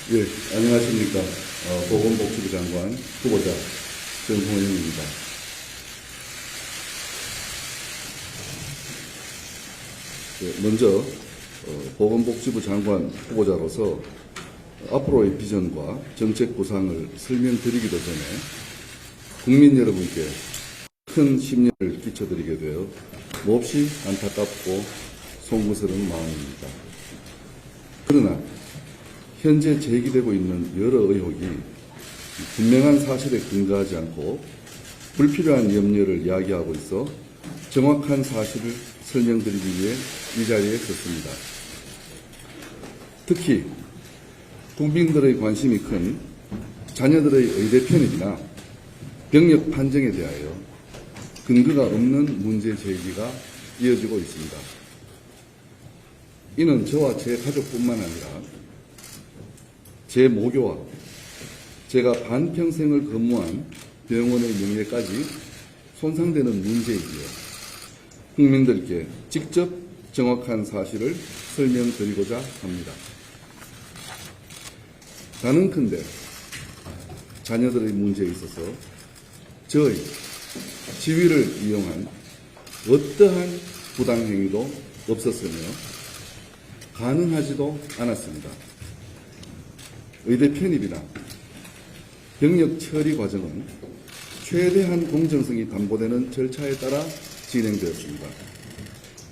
예, 안녕하십니까. 보건복지부 장관 후보자 정홍영입니다. 예, 먼저 보건복지부 장관 후보자로서 앞으로의 비전과 정책 구상을 설명드리기도 전에 국민 여러분께 큰 심려를 끼쳐드리게 되어 몹시 안타깝고 송구스러운 마음입니다. 그러나 현재 제기되고 있는 여러 의혹이 분명한 사실에 근거하지 않고 불필요한 염려를 야기하고 있어 정확한 사실을 설명드리기 위해 이 자리에 섰습니다. 특히 국민들의 관심이 큰 자녀들의 의대 편입이나 병역 판정에 대하여 근거가 없는 문제 제기가 이어지고 있습니다. 이는 저와 제 가족뿐만 아니라 제 모교와 제가 반평생을 근무한 병원의 명예까지 손상되는 문제이기에 국민들께 직접 정확한 사실을 설명드리고자 합니다. 가능컨대 자녀들의 문제에 있어서 저의 지위를 이용한 어떠한 부당행위도 없었으며 가능하지도 않았습니다. 의대 편입이나 병역 처리 과정은 최대한 공정성이 담보되는 절차에 따라 진행되었습니다.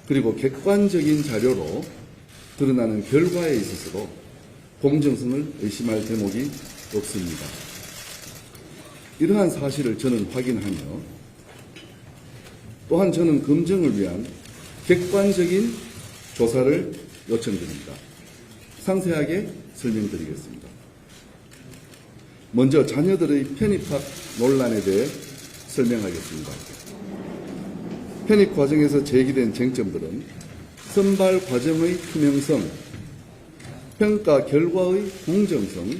그리고 객관적인 자료로 드러나는 결과에 있어서도 공정성을 의심할 대목이 없습니다. 이러한 사실을 저는 확인하며 또한 저는 검증을 위한 객관적인 조사를 요청드립니다. 상세하게 설명드리겠습니다. 먼저 자녀들의 편입학 논란에 대해 설명하겠습니다. 편입 과정에서 제기된 쟁점들은 선발 과정의 투명성, 평가 결과의 공정성,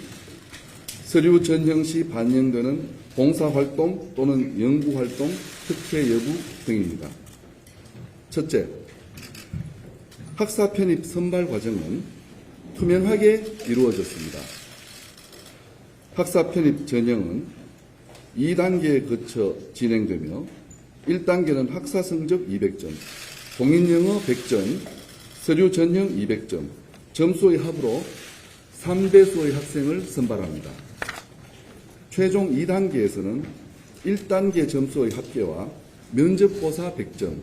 서류 전형 시 반영되는 봉사활동 또는 연구활동 특혜 여부 등입니다. 첫째, 학사 편입 선발 과정은 투명하게 이루어졌습니다. 학사 편입 전형은 2단계에 거쳐 진행되며 1단계는 학사 성적 200점, 공인영어 100점, 서류 전형 200점, 점수의 합으로 3배수의 학생을 선발합니다. 최종 2단계에서는 1단계 점수의 합계와 면접고사 100점,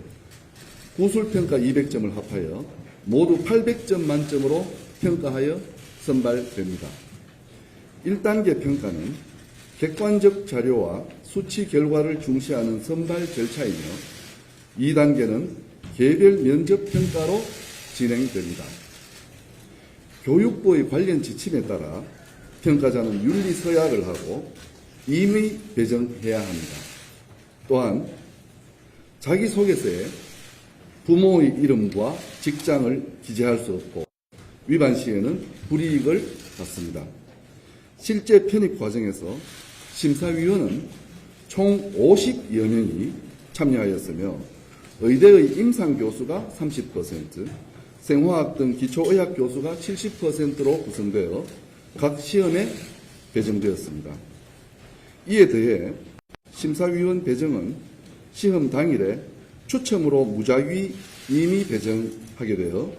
구술평가 200점을 합하여 모두 800점 만점으로 평가하여 선발됩니다. 1단계 평가는 객관적 자료와 수치 결과를 중시하는 선발 절차이며 2단계는 개별 면접 평가로 진행됩니다. 교육부의 관련 지침에 따라 평가자는 윤리서약을 하고 임의 배정해야 합니다. 또한 자기소개서에 부모의 이름과 직장을 기재할 수 없고 위반 시에는 불이익을 받습니다. 실제 편입 과정에서 심사위원은 총 50여 명이 참여하였으며 의대의 임상교수가 30%, 생화학 등 기초의학 교수가 70%로 구성되어 각 시험에 배정되었습니다. 이에 더해 심사위원 배정은 시험 당일에 추첨으로 무작위 임의 배정하게 되어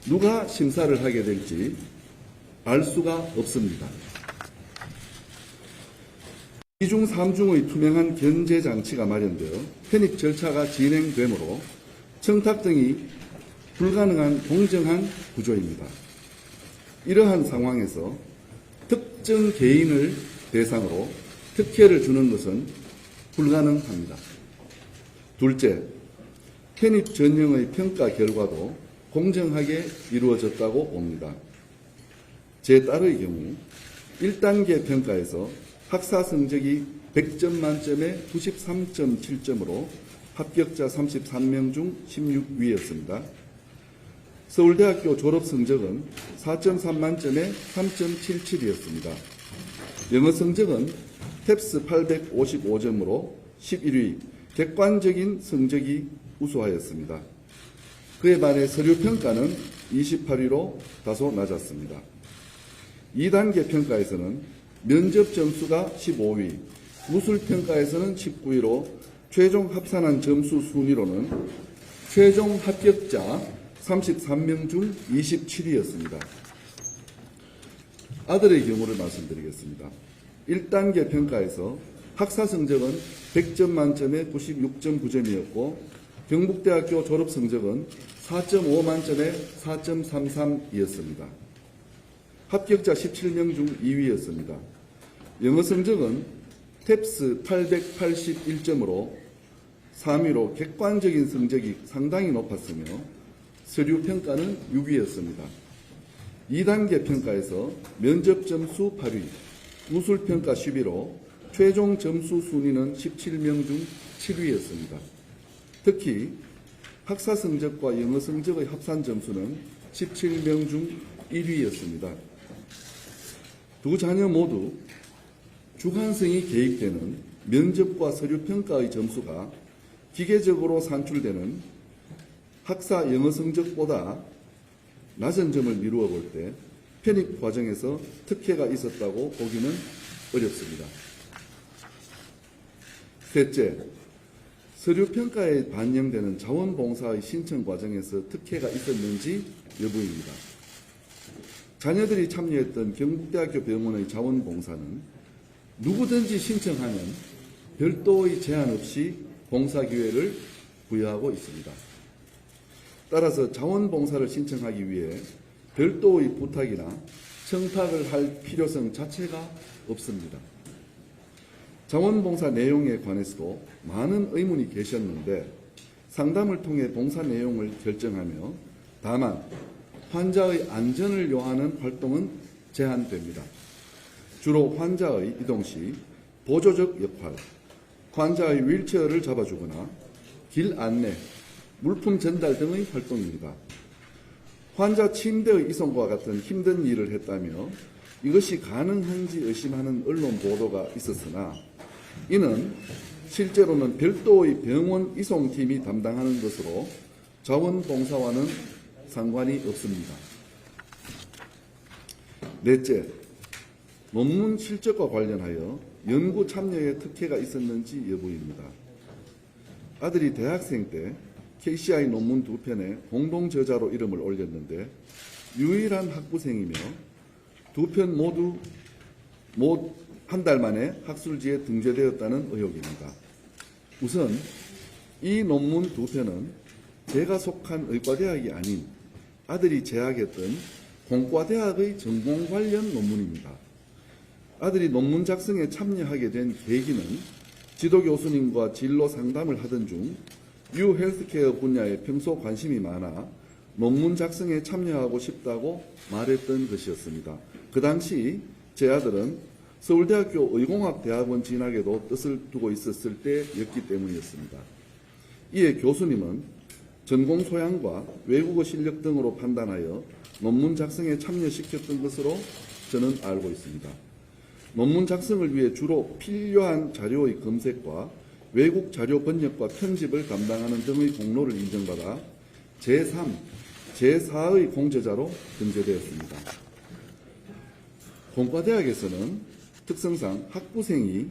누가 심사를 하게 될지 알 수가 없습니다. 2중, 3중의 투명한 견제 장치가 마련되어 편입 절차가 진행되므로 청탁 등이 불가능한 공정한 구조입니다. 이러한 상황에서 특정 개인을 대상으로 특혜를 주는 것은 불가능합니다. 둘째, 편입 전형의 평가 결과도 공정하게 이루어졌다고 봅니다. 제 딸의 경우 1단계 평가에서 학사 성적이 100점 만점에 93.7점으로 합격자 33명 중 16위였습니다. 서울대학교 졸업 성적은 4.3 만점에 3.77이었습니다. 영어 성적은 탭스 855점으로 11위, 객관적인 성적이 우수하였습니다. 그에 반해 서류 평가는 28위로 다소 낮았습니다. 2단계 평가에서는 면접 점수가 15위, 무술평가에서는 19위로 최종 합산한 점수 순위로는 최종 합격자 33명 중 27위였습니다. 아들의 경우를 말씀드리겠습니다. 1단계 평가에서 학사 성적은 100점 만점에 96.9점이었고 경북대학교 졸업 성적은 4.5 만점에 4.33이었습니다. 합격자 17명 중 2위였습니다. 영어 성적은 탭스 881점으로 3위로 객관적인 성적이 상당히 높았으며 서류 평가는 6위였습니다. 2단계 평가에서 면접 점수 8위, 무술 평가 10위로 최종 점수 순위는 17명 중 7위였습니다. 특히 학사 성적과 영어 성적의 합산 점수는 17명 중 1위였습니다. 두 자녀 모두 주관성이 개입되는 면접과 서류 평가의 점수가 기계적으로 산출되는 학사 영어 성적보다 낮은 점을 미루어 볼 때 편입 과정에서 특혜가 있었다고 보기는 어렵습니다. 셋째, 서류 평가에 반영되는 자원봉사의 신청 과정에서 특혜가 있었는지 여부입니다. 자녀들이 참여했던 경북대학교 병원의 자원봉사는 누구든지 신청하면 별도의 제한 없이 봉사 기회를 부여하고 있습니다. 따라서 자원봉사를 신청하기 위해 별도의 부탁이나 청탁을 할 필요성 자체가 없습니다. 자원봉사 내용에 관해서도 많은 의문이 계셨는데 상담을 통해 봉사 내용을 결정하며 다만 환자의 안전을 요하는 활동은 제한됩니다. 주로 환자의 이동 시 보조적 역할, 환자의 휠체어를 잡아주거나 길 안내, 물품 전달 등의 활동입니다. 환자 침대의 이송과 같은 힘든 일을 했다며 이것이 가능한지 의심하는 언론 보도가 있었으나 이는 실제로는 별도의 병원 이송팀이 담당하는 것으로 자원봉사와는 상관이 없습니다. 넷째, 논문 실적과 관련하여 연구 참여에 특혜가 있었는지 여부입니다. 아들이 대학생 때 KCI 논문 2편에 공동 저자로 이름을 올렸는데 유일한 학부생이며 2편 모두 한 달 만에 학술지에 등재되었다는 의혹입니다. 우선 이 논문 2편은 제가 속한 의과대학이 아닌 아들이 재학했던 공과대학의 전공 관련 논문입니다. 아들이 논문 작성에 참여하게 된 계기는 지도 교수님과 진로 상담을 하던 중 유헬스케어 분야에 평소 관심이 많아 논문 작성에 참여하고 싶다고 말했던 것이었습니다. 그 당시 제 아들은 서울대학교 의공학대학원 진학에도 뜻을 두고 있었을 때였기 때문이었습니다. 이에 교수님은 전공 소양과 외국어 실력 등으로 판단하여 논문 작성에 참여시켰던 것으로 저는 알고 있습니다. 논문 작성을 위해 주로 필요한 자료의 검색과 외국 자료 번역과 편집을 담당하는 등의 공로를 인정받아 제3, 제4의 공저자로 등재되었습니다. 공과대학에서는 특성상 학부생이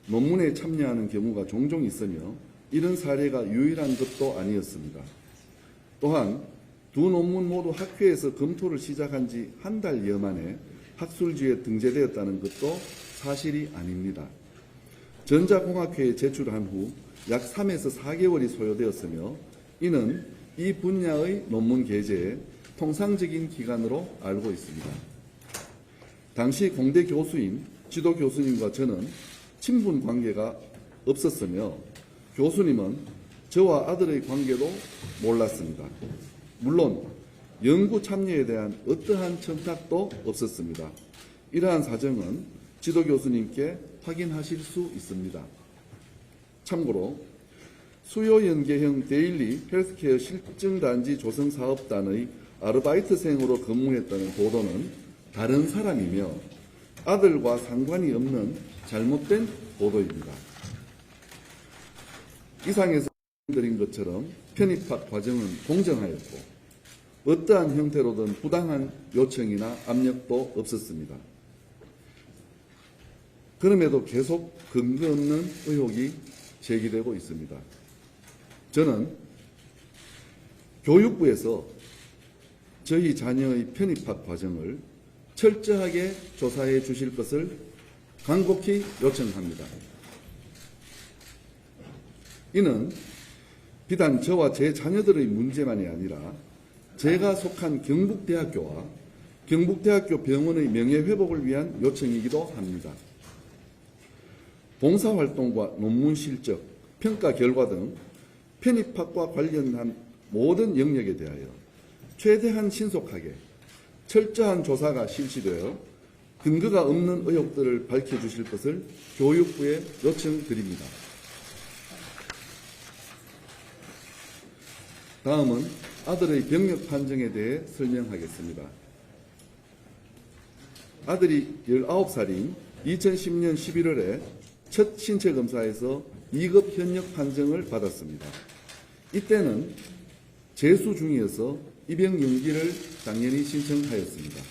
논문에 참여하는 경우가 종종 있으며 이런 사례가 유일한 것도 아니었습니다. 또한 두 논문 모두 학회에서 검토를 시작한 지 한 달여 만에 학술지에 등재되었다는 것도 사실이 아닙니다. 전자공학회에 제출한 후 약 3에서 4개월이 소요되었으며 이는 이 분야의 논문 게재의 통상적인 기간으로 알고 있습니다. 당시 공대 교수인 지도 교수님과 저는 친분 관계가 없었으며 교수님은 저와 아들의 관계도 몰랐습니다. 물론 연구 참여에 대한 어떠한 청탁도 없었습니다. 이러한 사정은 지도 교수님께 확인하실 수 있습니다. 참고로 수요연계형 데일리 헬스케어 실증단지 조성사업단의 아르바이트생으로 근무했다는 보도는 다른 사람이며 아들과 상관이 없는 잘못된 보도입니다. 이상에서 드린 것처럼 편입학 과정은 공정하였고 어떠한 형태로든 부당한 요청이나 압력도 없었습니다. 그럼에도 계속 근거 없는 의혹이 제기되고 있습니다. 저는 교육부에서 저희 자녀의 편입학 과정을 철저하게 조사해 주실 것을 간곡히 요청합니다. 이는 비단 저와 제 자녀들의 문제만이 아니라 제가 속한 경북대학교와 경북대학교 병원의 명예회복을 위한 요청이기도 합니다. 봉사활동과 논문 실적, 평가 결과 등 편입학과 관련한 모든 영역에 대하여 최대한 신속하게 철저한 조사가 실시되어 근거가 없는 의혹들을 밝혀주실 것을 교육부에 요청드립니다. 다음은 아들의 병력 판정에 대해 설명하겠습니다. 아들이 19살인 2010년 11월에 첫 신체 검사에서 2급 현역 판정을 받았습니다. 이때는 재수 중이어서 입영 연기를 당연히 신청하였습니다.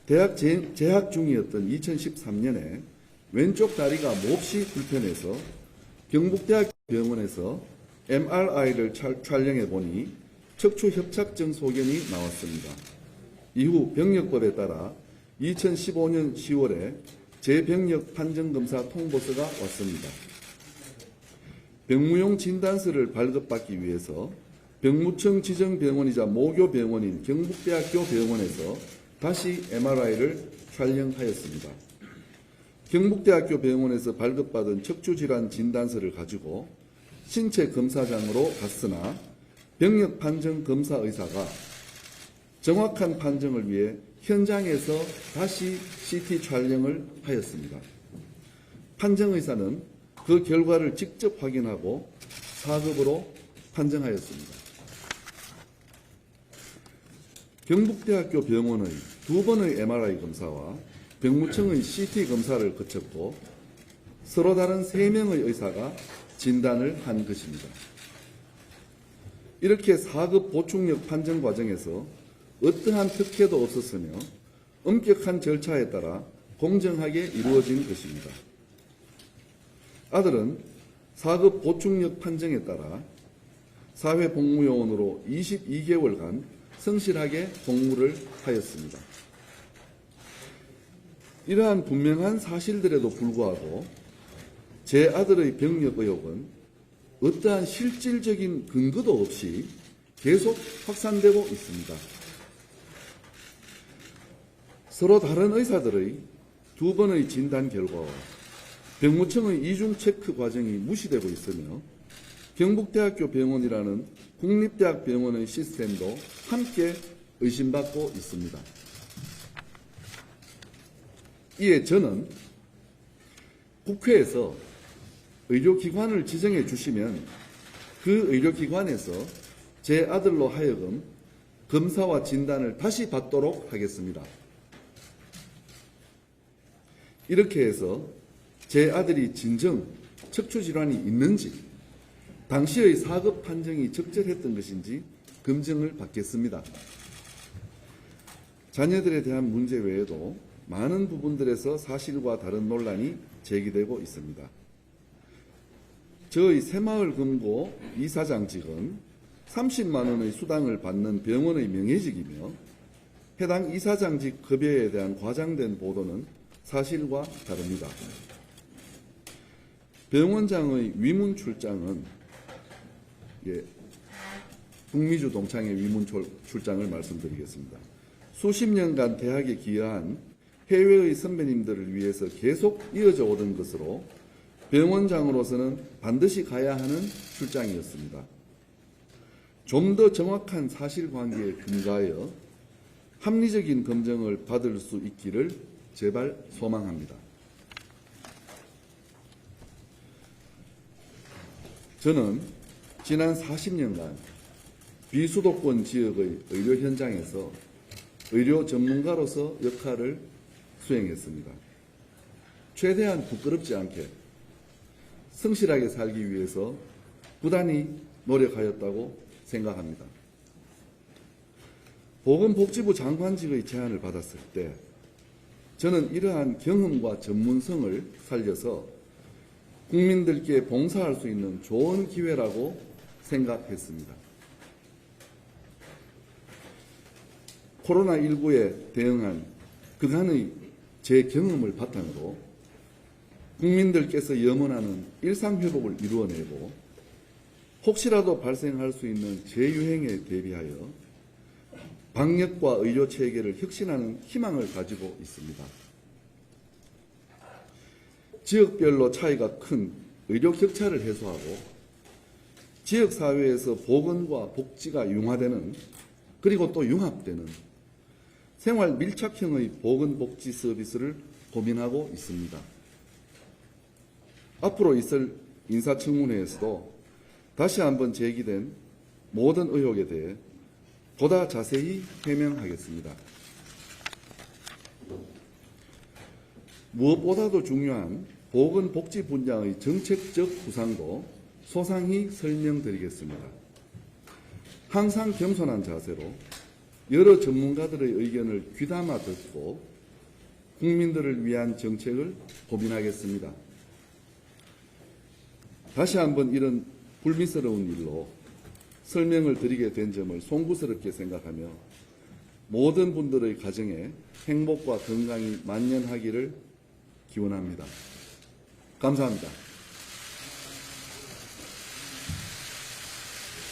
대학 재학 중이었던 2013년에 왼쪽 다리가 몹시 불편해서 경북대학교 병원에서 MRI를 촬영해 보니 척추 협착증 소견이 나왔습니다. 이후 병력법에 따라 2015년 10월에 재병력 판정검사 통보서가 왔습니다. 병무용 진단서를 발급받기 위해서 병무청 지정병원이자 모교병원인 경북대학교 병원에서 다시 MRI를 촬영하였습니다. 경북대학교 병원에서 발급받은 척추질환 진단서를 가지고 신체 검사장으로 갔으나 병력 판정 검사 의사가 정확한 판정을 위해 현장에서 다시 CT 촬영을 하였습니다. 판정 의사는 그 결과를 직접 확인하고 4급으로 판정하였습니다. 경북대학교 병원의 2번의 MRI 검사와 병무청의 CT 검사를 거쳤고 서로 다른 3명의 의사가 진단을 한 것입니다. 이렇게 4급 보충력 판정 과정에서 어떠한 특혜도 없었으며 엄격한 절차에 따라 공정하게 이루어진 것입니다. 아들은 4급 보충력 판정에 따라 사회복무요원으로 22개월간 성실하게 복무를 하였습니다. 이러한 분명한 사실들에도 불구하고 제 아들의 병력 의혹은 어떠한 실질적인 근거도 없이 계속 확산되고 있습니다. 서로 다른 의사들의 2번의 진단 결과와 병무청의 이중 체크 과정이 무시되고 있으며 경북대학교 병원이라는 국립대학병원의 시스템도 함께 의심받고 있습니다. 이에 저는 국회에서 의료기관을 지정해 주시면 그 의료기관에서 제 아들로 하여금 검사와 진단을 다시 받도록 하겠습니다. 이렇게 해서 제 아들이 진정 척추질환이 있는지 당시의 4급 판정이 적절했던 것인지 검증을 받겠습니다. 자녀들에 대한 문제 외에도 많은 부분들에서 사실과 다른 논란이 제기되고 있습니다. 저의 새마을 금고 이사장직은 30만 원의 수당을 받는 병원의 명예직이며 해당 이사장직 급여에 대한 과장된 보도는 사실과 다릅니다. 병원장의 위문 출장은 북미주 동창의 위문 출장을 말씀드리겠습니다. 수십 년간 대학에 기여한 해외의 선배님들을 위해서 계속 이어져 오던 것으로 병원장으로서는 반드시 가야 하는 출장이었습니다. 좀 더 정확한 사실관계에 근거하여 합리적인 검증을 받을 수 있기를 제발 소망합니다. 저는 지난 40년간 비수도권 지역의 의료 현장에서 의료 전문가로서 역할을 수행했습니다. 최대한 부끄럽지 않게 성실하게 살기 위해서 부단히 노력하였다고 생각합니다. 보건복지부 장관직의 제안을 받았을 때 저는 이러한 경험과 전문성을 살려서 국민들께 봉사할 수 있는 좋은 기회라고 생각했습니다. 코로나19에 대응한 그간의 제 경험을 바탕으로 국민들께서 염원하는 일상회복을 이루어내고 혹시라도 발생할 수 있는 재유행에 대비하여 방역과 의료체계를 혁신하는 희망을 가지고 있습니다. 지역별로 차이가 큰 의료 격차를 해소하고 지역사회에서 보건과 복지가 융화되는 그리고 또 융합되는 생활 밀착형의 보건복지 서비스를 고민하고 있습니다. 앞으로 있을 인사청문회에서도 다시 한번 제기된 모든 의혹에 대해 보다 자세히 해명하겠습니다. 무엇보다도 중요한 보건복지 분야의 정책적 구상도 소상히 설명드리겠습니다. 항상 겸손한 자세로 여러 전문가들의 의견을 귀담아 듣고 국민들을 위한 정책을 고민하겠습니다. 다시 한번 이런 불미스러운 일로 설명을 드리게 된 점을 송구스럽게 생각하며 모든 분들의 가정에 행복과 건강이 만연하기를 기원합니다. 감사합니다.